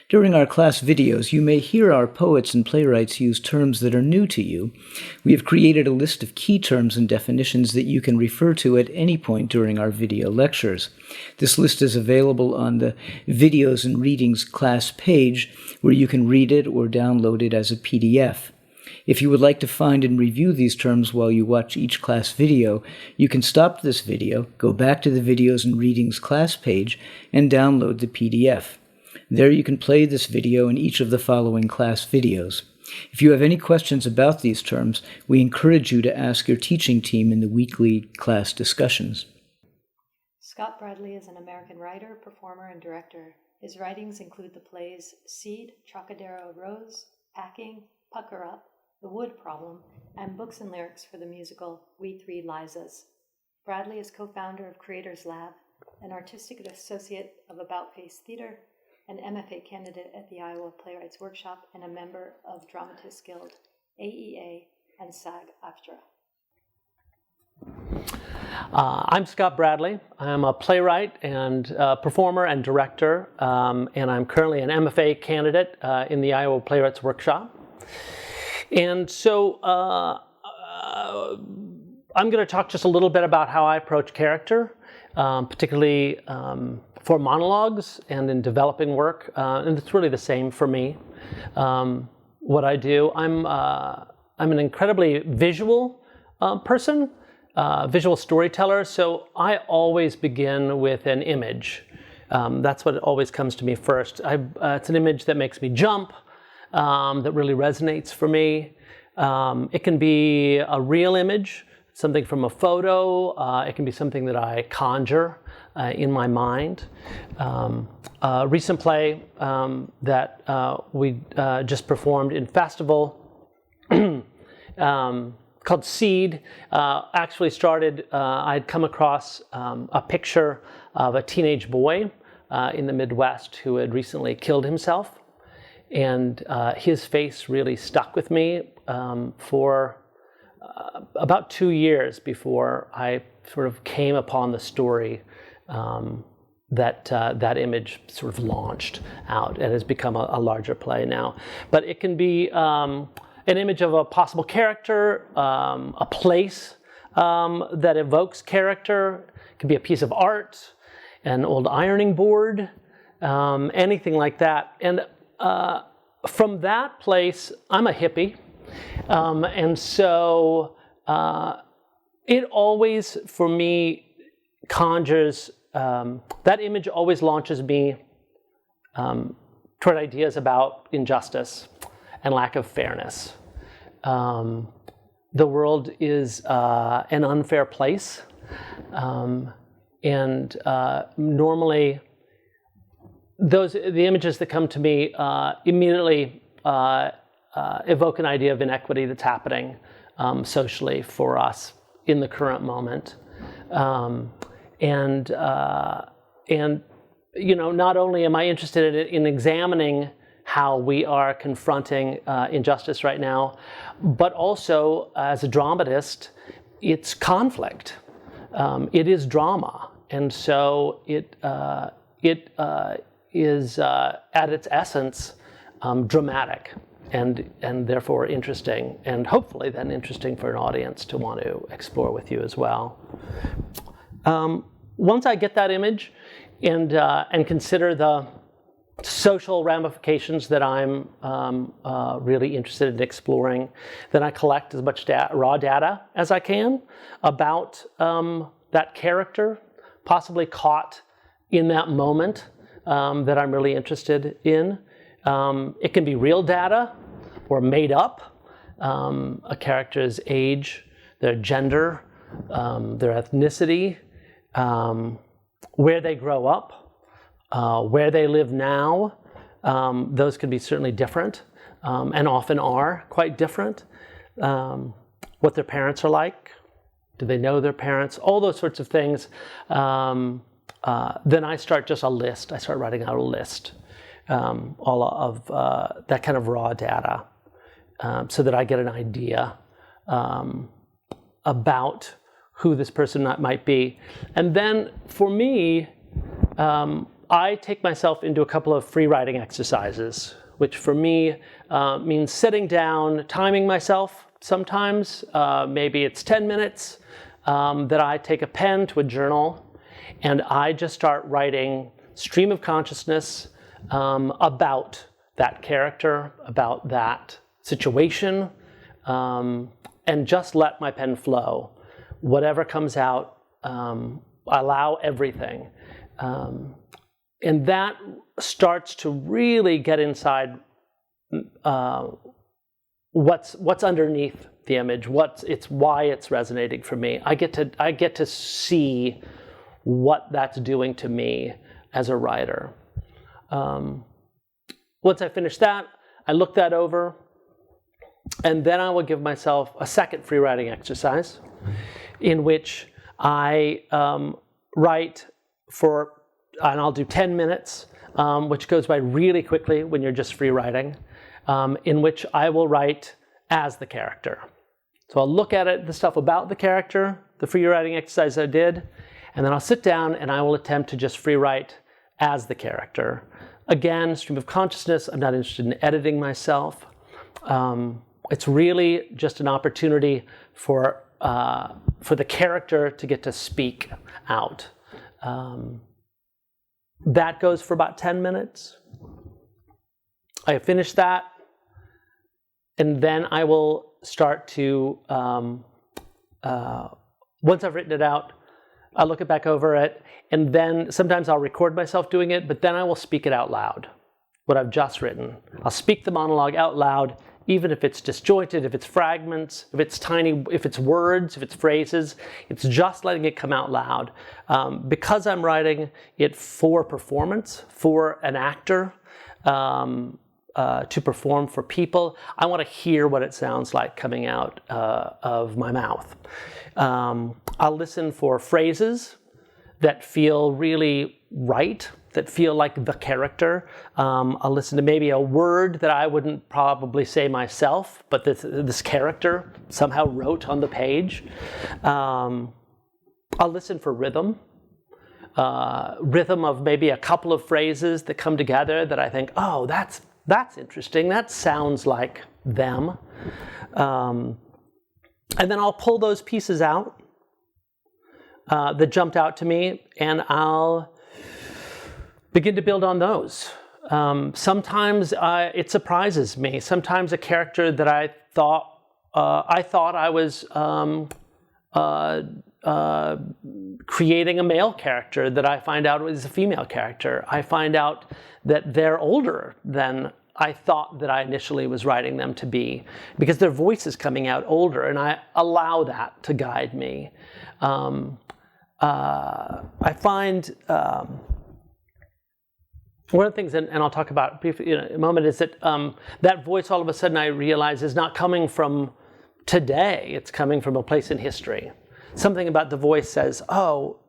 During our class videos, you may hear our poets and playwrights use terms that are new to you. We have created a list of key terms and definitions that you can refer to at any point during our video lectures. This list is available on the Videos and Readings class page, where you can read it or download it as a PDF. If you would like to find and review these terms while you watch each class video, you can stop this video, go back to the Videos and Readings class page, and download the PDF. There you can play this video and each of the following class videos. If you have any questions about these terms, we encourage you to ask your teaching team in the weekly class discussions. Scott Bradley is an American writer, performer, and director. His writings include the plays Seed, Trocadero Rose, Packing, Pucker Up, The Wood Problem, and books and lyrics for the musical We Three Lizas. Bradley is co-founder of Creators Lab, an artistic associate of About Face Theater, an MFA candidate at the Iowa Playwrights Workshop, and a member of Dramatists Guild, AEA, and SAG-AFTRA. I'm Scott Bradley. I'm a playwright and performer and director, and I'm currently an MFA candidate in the Iowa Playwrights Workshop. And so I'm going to talk just a little bit about how I approach character, particularly for monologues and in developing work, and it's really the same for me. What I do, I'm an incredibly visual person, visual storyteller, so I always begin with an image. That's what always comes to me first. It's an image that makes me jump, that really resonates for me. It can be a real image, something from a photo. It can be something that I conjure in my mind. A recent play that we just performed in festival called Seed actually started, I'd come across a picture of a teenage boy in the Midwest who had recently killed himself. And his face really stuck with me for about 2 years before I sort of came upon the story that image sort of launched out and has become a larger play now. But it can be an image of a possible character, a place that evokes character. It can be a piece of art, an old ironing board, anything like that. And from that place, I'm a hippie. And so it always, for me, conjures, that image always launches me toward ideas about injustice and lack of fairness. The world is an unfair place, and normally the images that come to me immediately evoke an idea of inequity that's happening socially for us in the current moment. And you know, not only am I interested in examining how we are confronting injustice right now, but also as a dramatist, it's conflict. It is drama, and so it is at its essence dramatic and therefore interesting, and hopefully then interesting for an audience to want to explore with you as well. Once I get that image and consider the social ramifications that I'm really interested in exploring, then I collect as much raw data as I can about that character, possibly caught in that moment that I'm really interested in. It can be real data or made up, a character's age, their gender, their ethnicity, where they grow up, where they live now. Those could be certainly different, and often are quite different. What their parents are like, do they know their parents, all those sorts of things. Then I start just a list. I start writing out a list, all of that kind of raw data, so that I get an idea about who this person might be. And then for me, I take myself into a couple of free writing exercises, which for me means sitting down, timing myself sometimes. Maybe it's 10 minutes that I take a pen to a journal and I just start writing stream of consciousness about that character, about that situation, and just let my pen flow. Whatever comes out, allow everything. And that starts to really get inside what's underneath the image, why it's resonating for me. I get to see what that's doing to me as a writer. Once I finish that, I look that over, and then I will give myself a second free writing exercise in which I write for, and I'll do 10 minutes, which goes by really quickly when you're just free writing, in which I will write as the character. So I'll look at it, the stuff about the character, the free writing exercise I did, and then I'll sit down and I will attempt to just free write as the character. Again, stream of consciousness, I'm not interested in editing myself. It's really just an opportunity for the character to get to speak out. That goes for about 10 minutes. I finish that, and then I will start to, once I've written it out, I'll look back over it, and then sometimes I'll record myself doing it, but then I will speak it out loud, what I've just written. I'll speak the monologue out loud, even if it's disjointed, if it's fragments, if it's tiny, if it's words, if it's phrases. It's just letting it come out loud. Because I'm writing it for performance, for an actor, to perform for people, I want to hear what it sounds like coming out of my mouth. I'll listen for phrases that feel really right, that feel like the character. I'll listen to maybe a word that I wouldn't probably say myself, but this character somehow wrote on the page. I'll listen for rhythm. Rhythm of maybe a couple of phrases that come together that I think, oh, that's interesting. That sounds like them. And then I'll pull those pieces out that jumped out to me, and I'll begin to build on those. Sometimes it surprises me. Sometimes a character that I thought I was creating a male character, that I find out was a female character. I find out that they're older than I thought that I initially was writing them to be, because their voice is coming out older, and I allow that to guide me. I find one of the things, and I'll talk about briefly in a moment, is that that voice all of a sudden I realize is not coming from today. It's coming from a place in history. Something about the voice says, oh,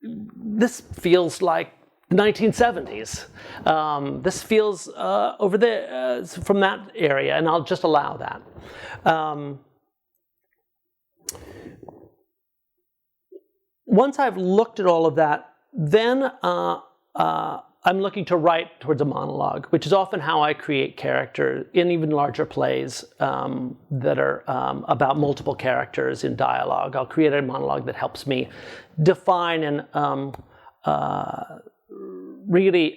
this feels like the 1970s. This feels over there from that area, and I'll just allow that. Once I've looked at all of that, then I'm looking to write towards a monologue, which is often how I create character in even larger plays that are about multiple characters in dialogue. I'll create a monologue that helps me define and really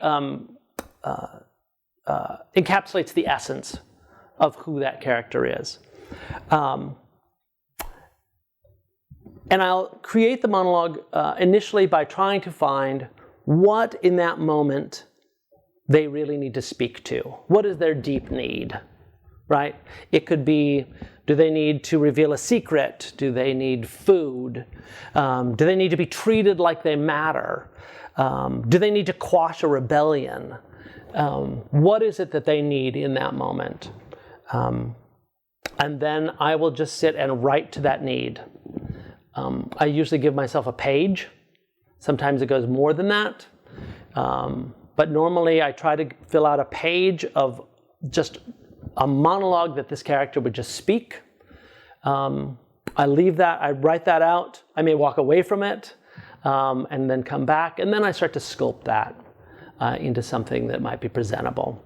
encapsulates the essence of who that character is. And I'll create the monologue initially by trying to find what in that moment they really need to speak to. What is their deep need, right? It could be, do they need to reveal a secret? Do they need food? Do they need to be treated like they matter? Do they need to quash a rebellion? What is it that they need in that moment? And then I will just sit and write to that need. I usually give myself a page. Sometimes it goes more than that. But normally I try to fill out a page of just a monologue that this character would just speak. I leave that, I write that out. I may walk away from it and then come back, and then I start to sculpt that. into something that might be presentable.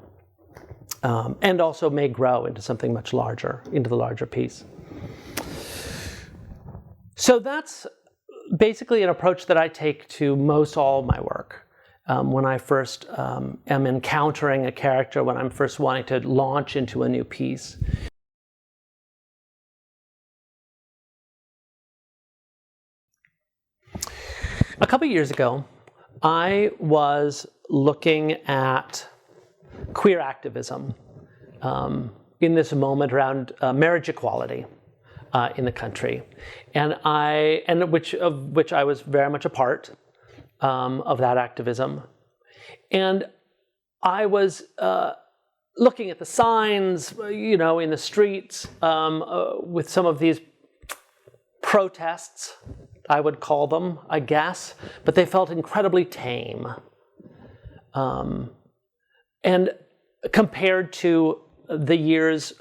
And also may grow into something much larger, into the larger piece. So that's basically an approach that I take to most all of my work. When I first am encountering a character, when I'm first wanting to launch into a new piece. A couple years ago, I was looking at queer activism in this moment around marriage equality in the country, and which I was very much a part of that activism, and I was looking at the signs, in the streets with some of these protests, I would call them, I guess, but they felt incredibly tame. And compared to the years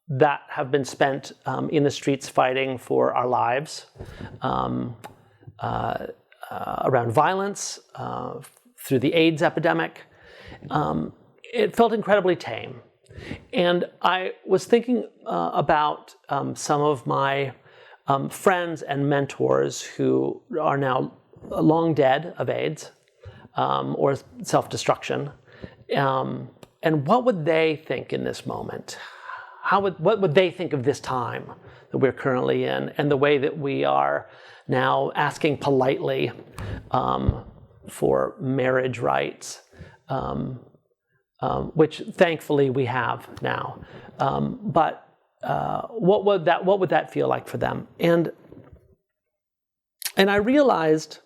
that have been spent in the streets fighting for our lives, around violence, through the AIDS epidemic, it felt incredibly tame. And I was thinking about some of my friends and mentors who are now long dead of AIDS or self-destruction, and what would they think in this moment? What would they think of this time that we're currently in, and the way that we are now asking politely for marriage rights, which thankfully we have now. But what would that feel like for them? And I realized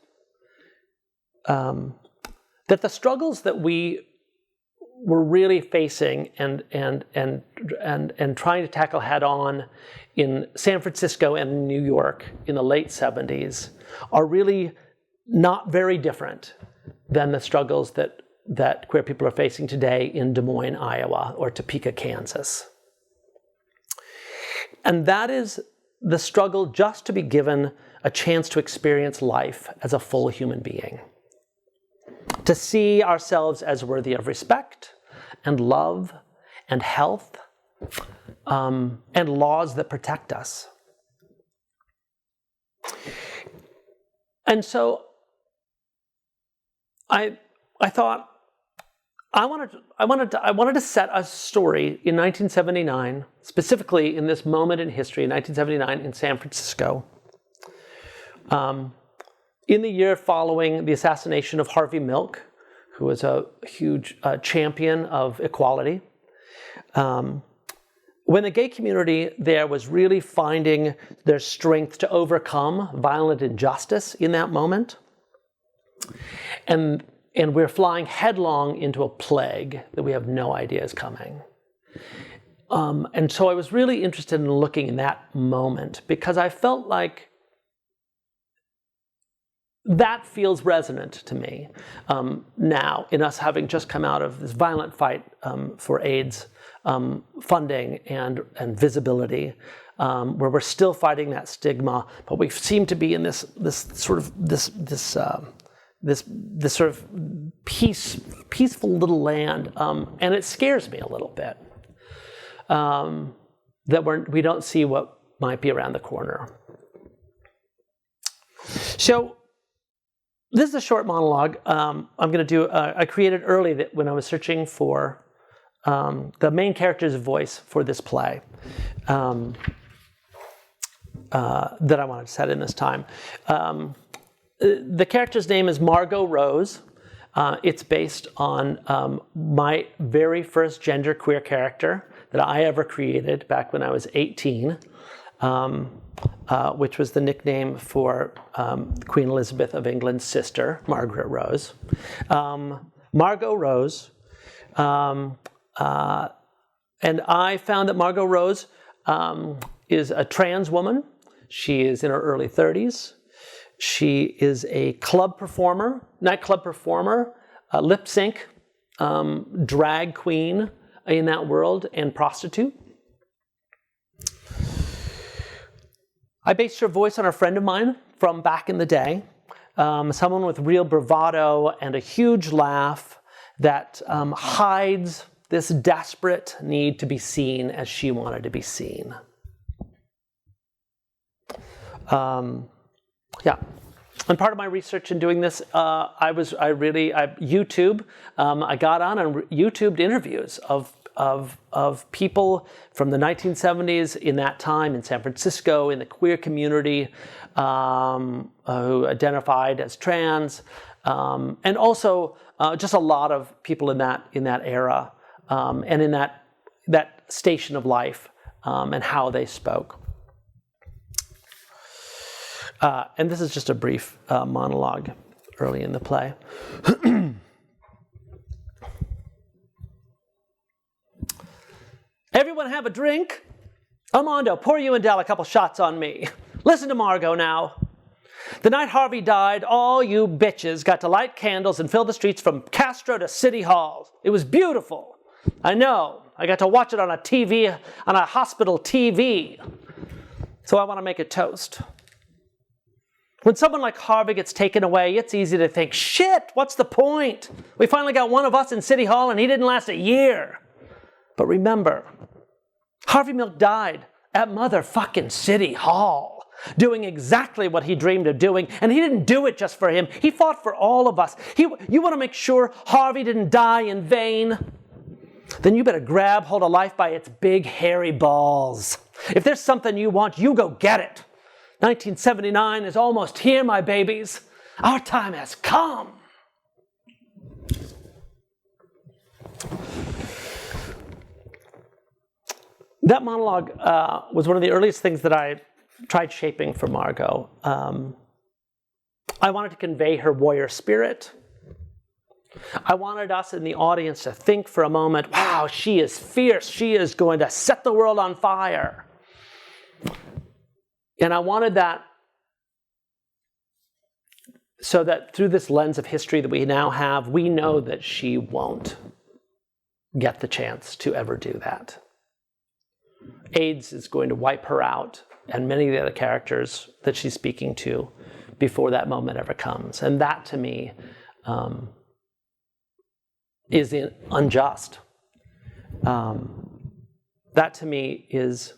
that the struggles that we were really facing and trying to tackle head on in San Francisco and New York in the late 70s are really not very different than the struggles that queer people are facing today in Des Moines, Iowa, or Topeka, Kansas. And that is the struggle just to be given a chance to experience life as a full human being. To see ourselves as worthy of respect and love and health and laws that protect us. And so I thought I wanted to set a story in 1979, specifically in this moment in history, in 1979 in San Francisco, in the year following the assassination of Harvey Milk, who was a huge champion of equality. When the gay community there was really finding their strength to overcome violent injustice in that moment. And we're flying headlong into a plague that we have no idea is coming. And so I was really interested in looking in that moment because I felt like that feels resonant to me now in us having just come out of this violent fight for AIDS funding and visibility, where we're still fighting that stigma, but we seem to be in this sort of peaceful little land, and it scares me a little bit that we don't see what might be around the corner. So this is a short monologue. I'm going to do. I created early that when I was searching for the main character's voice for this play that I wanted to set in this time. The character's name is Margot Rose. It's based on my very first genderqueer character that I ever created back when I was 18, which was the nickname for Queen Elizabeth of England's sister, Margaret Rose. Margot Rose. And I found that Margot Rose is a trans woman. She is in her early 30s. She is a nightclub performer, lip sync, drag queen in that world, and prostitute. I based her voice on a friend of mine from back in the day someone with real bravado and a huge laugh that hides this desperate need to be seen as she wanted to be seen. Yeah. And part of my research in doing this, YouTube. I got on and YouTubed interviews of people from the 1970s in that time in San Francisco in the queer community who identified as trans, and also just a lot of people in that era and in that station of life and how they spoke. And this is just a brief monologue early in the play. Everyone have a drink? Armando, pour you and Del a couple shots on me. Listen to Margot now. The night Harvey died, all you bitches got to light candles and fill the streets from Castro to City Hall. It was beautiful. I know. I got to watch it on a TV, on a hospital TV. So I want to make a toast. When someone like Harvey gets taken away, it's easy to think, shit, what's the point? We finally got one of us in City Hall and he didn't last a year. But remember, Harvey Milk died at motherfucking City Hall, doing exactly what he dreamed of doing, and he didn't do it just for him. He fought for all of us. You want to make sure Harvey didn't die in vain? Then you better grab hold of life by its big hairy balls. If there's something you want, you go get it. 1979 is almost here, my babies. Our time has come. That monologue was one of the earliest things that I tried shaping for Margot. I wanted to convey her warrior spirit. I wanted us in the audience to think for a moment, wow, she is fierce. She is going to set the world on fire. And I wanted that so that through this lens of history that we now have, we know that she won't get the chance to ever do that. AIDS is going to wipe her out and many of the other characters that she's speaking to before that moment ever comes. And that to me is unjust. That to me is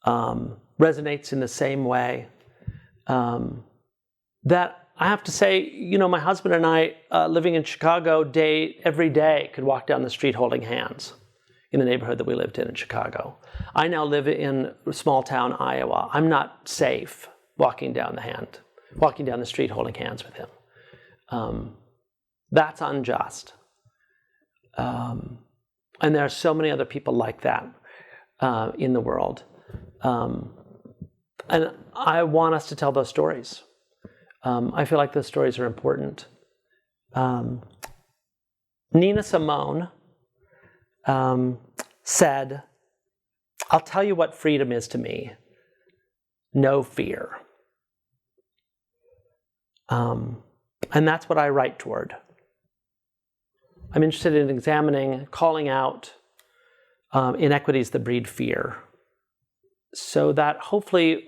resonates in the same way that I have to say, my husband and I, living in Chicago every day, could walk down the street holding hands in the neighborhood that we lived in Chicago. I now live in small town Iowa. I'm not safe walking down the street holding hands with him. That's unjust. And there are so many other people like that in the world. And I want us to tell those stories. I feel like those stories are important. Nina Simone said, I'll tell you what freedom is to me. No fear. And that's what I write toward. I'm interested in examining, calling out inequities that breed fear, so that hopefully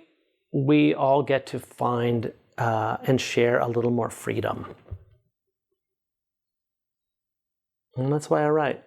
we all get to find and share a little more freedom. And that's why I write.